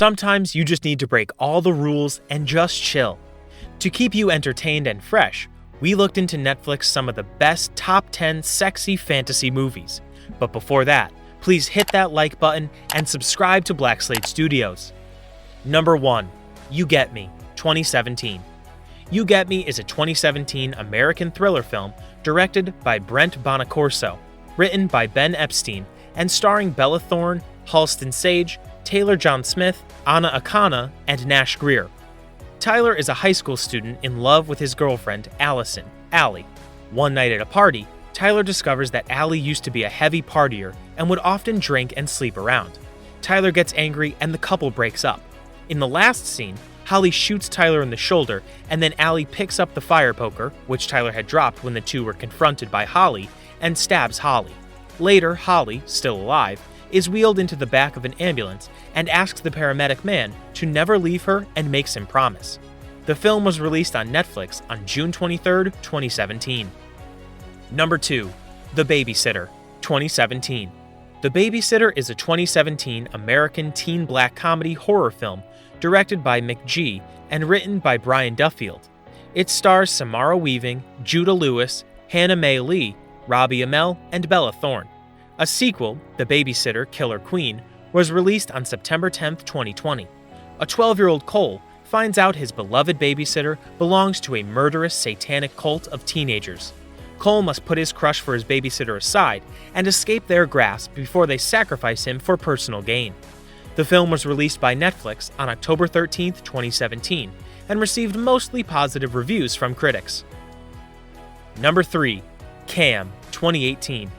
Sometimes you just need to break all the rules and just chill. To keep you entertained and fresh, we looked into Netflix some of the best top 10 sexy fantasy movies. But before that, please hit that like button and subscribe to Black Slate Studios. Number 1. You Get Me, 2017. You Get Me is a 2017 American thriller film directed by Brent Bonacorso, written by Ben Epstein, and starring Bella Thorne, Halston Sage, Taylor John Smith, Anna Akana, and Nash Greer. Tyler is a high school student in love with his girlfriend, Allison, Allie. One night at a party, Tyler discovers that Allie used to be a heavy partier and would often drink and sleep around. Tyler gets angry and the couple breaks up. In the last scene, Holly shoots Tyler in the shoulder, and then Allie picks up the fire poker, which Tyler had dropped when the two were confronted by Holly, and stabs Holly. Later, Holly, still alive, is wheeled into the back of an ambulance and asks the paramedic man to never leave her and makes him promise. The film was released on Netflix on June 23, 2017. Number 2. The Babysitter, 2017. The Babysitter is a 2017 American teen black comedy horror film directed by McG and written by Brian Duffield. It stars Samara Weaving, Judah Lewis, Hannah Mae Lee, Robbie Amell, and Bella Thorne. A sequel, The Babysitter Killer Queen, was released on September 10, 2020. A 12-year-old Cole finds out his beloved babysitter belongs to a murderous satanic cult of teenagers. Cole must put his crush for his babysitter aside and escape their grasp before they sacrifice him for personal gain. The film was released by Netflix on October 13, 2017, and received mostly positive reviews from critics. Number 3. Cam, 2018.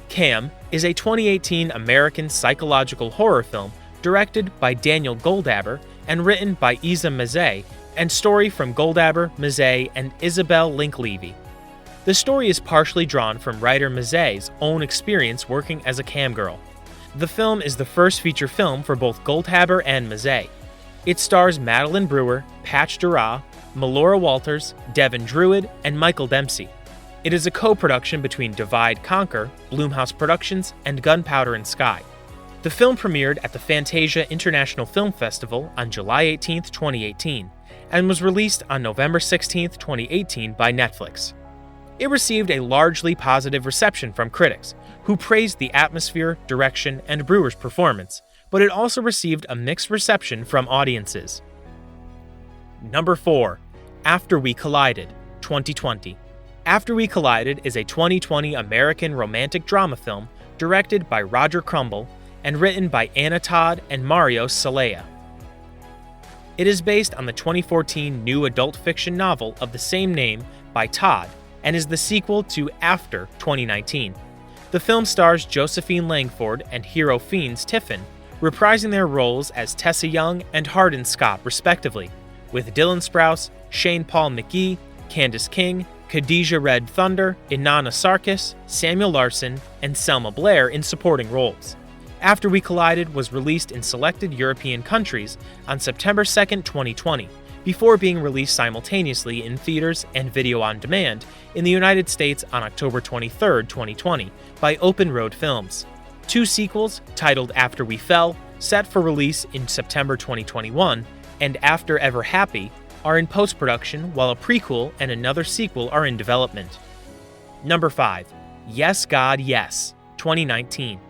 Cam is a 2018 American psychological horror film directed by Daniel Goldhaber and written by Isa Mazzei, and story from Goldhaber, Mazzei, and Isabel Link-Levy. The story is partially drawn from writer Mazzei's own experience working as a cam girl. The film is the first feature film for both Goldhaber and Mazzei. It stars Madeline Brewer, Patch Dura, Melora Walters, Devin Druid, and Michael Dempsey. It is a co-production between Divide Conquer, Blumhouse Productions, and Gunpowder and Sky. The film premiered at the Fantasia International Film Festival on July 18, 2018, and was released on November 16, 2018 by Netflix. It received a largely positive reception from critics, who praised the atmosphere, direction, and Brewer's performance, but it also received a mixed reception from audiences. Number 4. After We Collided, 2020. After We Collided is a 2020 American romantic drama film directed by Roger Crumble and written by Anna Todd and Mario Salea. It is based on the 2014 new adult fiction novel of the same name by Todd and is the sequel to After 2019. The film stars Josephine Langford and Hero Fiennes Tiffin, reprising their roles as Tessa Young and Hardin Scott respectively, with Dylan Sprouse, Shane Paul McGee, Candace King, Khadijah Red Thunder, Inanna Sarkis, Samuel Larson, and Selma Blair in supporting roles. After We Collided was released in selected European countries on September 2, 2020, before being released simultaneously in theaters and video on demand in the United States on October 23, 2020, by Open Road Films. 2 sequels, titled After We Fell, set for release in September 2021, and After Ever Happy, are in post-production, while a prequel and another sequel are in development. Number 5. Yes God Yes, 2019.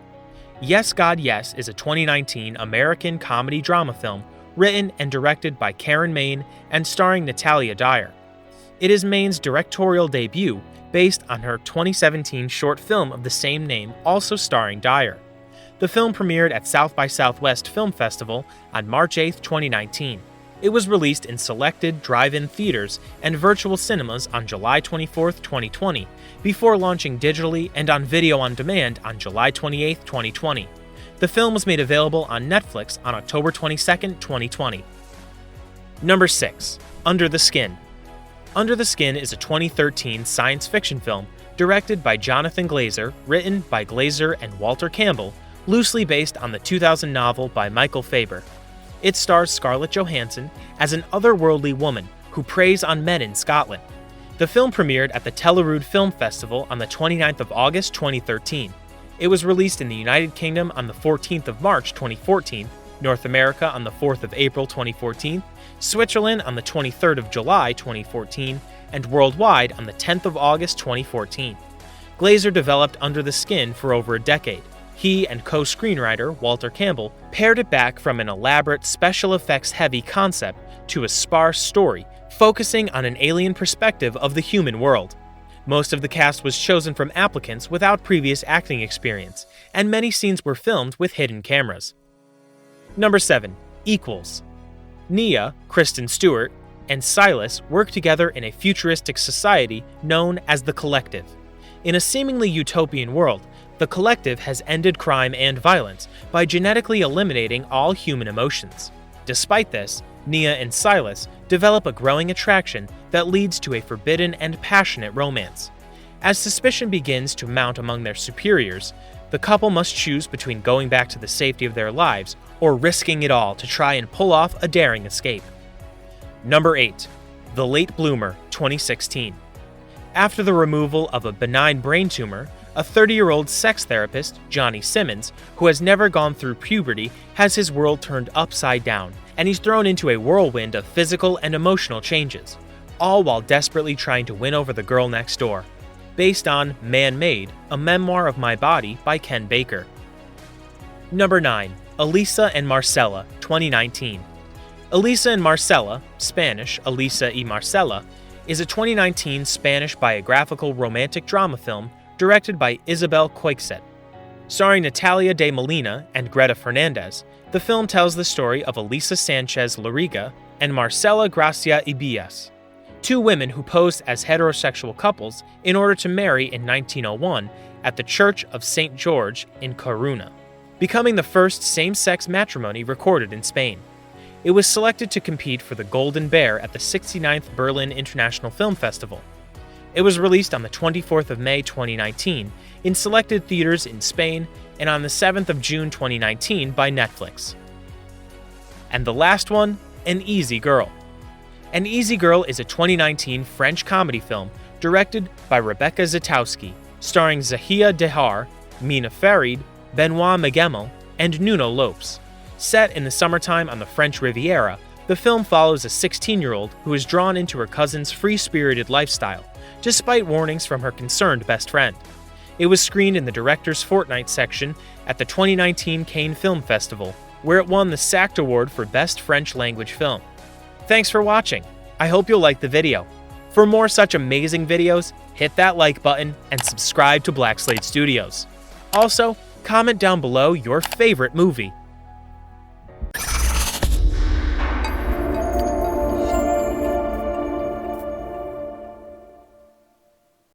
Yes God Yes is a 2019 American comedy drama film written and directed by Karen Maine and starring Natalia Dyer. It is Maine's directorial debut, based on her 2017 short film of the same name, also starring Dyer. The film premiered at South by Southwest Film Festival on March 8, 2019. It was released in selected drive-in theaters and virtual cinemas on July 24, 2020, before launching digitally and on video on demand on July 28, 2020. The film was made available on Netflix on October 22, 2020. Number 6. Under the Skin. Under the Skin is a 2013 science fiction film directed by Jonathan Glazer, written by Glazer and Walter Campbell, loosely based on the 2000 novel by Michael Faber. It stars Scarlett Johansson as an otherworldly woman who preys on men in Scotland. The film premiered at the Tellerud Film Festival on the 29th of August 2013. It was released in the United Kingdom on the 14th of March 2014, North America on the 4th of April 2014, Switzerland on the 23rd of July 2014, and worldwide on the 10th of August 2014. Glazer developed Under the Skin for over a decade. He and co-screenwriter Walter Campbell pared it back from an elaborate special effects-heavy concept to a sparse story focusing on an alien perspective of the human world. Most of the cast was chosen from applicants without previous acting experience, and many scenes were filmed with hidden cameras. Number 7. Equals. Nia, Kristen Stewart, and Silas work together in a futuristic society known as the Collective. In a seemingly utopian world, the Collective has ended crime and violence by genetically eliminating all human emotions. Despite this, Nia and Silas develop a growing attraction that leads to a forbidden and passionate romance. As suspicion begins to mount among their superiors, the couple must choose between going back to the safety of their lives or risking it all to try and pull off a daring escape. Number 8. The Late Bloomer, 2016. After the removal of a benign brain tumor, a 30-year-old sex therapist, Johnny Simmons, who has never gone through puberty, has his world turned upside down, and he's thrown into a whirlwind of physical and emotional changes, all while desperately trying to win over the girl next door. Based on Man-Made, a memoir of my body by Ken Baker. Number 9. Elisa and Marcela, 2019. Elisa and Marcela, Spanish Elisa y Marcela, is a 2019 Spanish biographical romantic drama film directed by Isabel Coixet. Starring Natalia de Molina and Greta Fernandez, the film tells the story of Elisa Sanchez Loriga and Marcela Gracia Ibias, two women who posed as heterosexual couples in order to marry in 1901 at the Church of St. George in Coruna, becoming the first same-sex matrimony recorded in Spain. It was selected to compete for the Golden Bear at the 69th Berlin International Film Festival. It was released on the 24th of May 2019 in selected theaters in Spain and on the 7th of June 2019 by Netflix. And the last one, An Easy Girl. An Easy Girl is a 2019 French comedy film directed by Rebecca Zatowski, starring Zahia Dehar, Mina Farid, Benoit Megemel, and Nuno Lopes. Set in the summertime on the French Riviera, the film follows a 16-year-old who is drawn into her cousin's free-spirited lifestyle, despite warnings from her concerned best friend. It was screened in the Director's Fortnight section at the 2019 Cannes Film Festival, where it won the SACT Award for Best French Language Film. Thanks for watching. I hope you'll like the video. For more such amazing videos, hit that like button and subscribe to Black Slate Studios. Also, comment down below your favorite movie.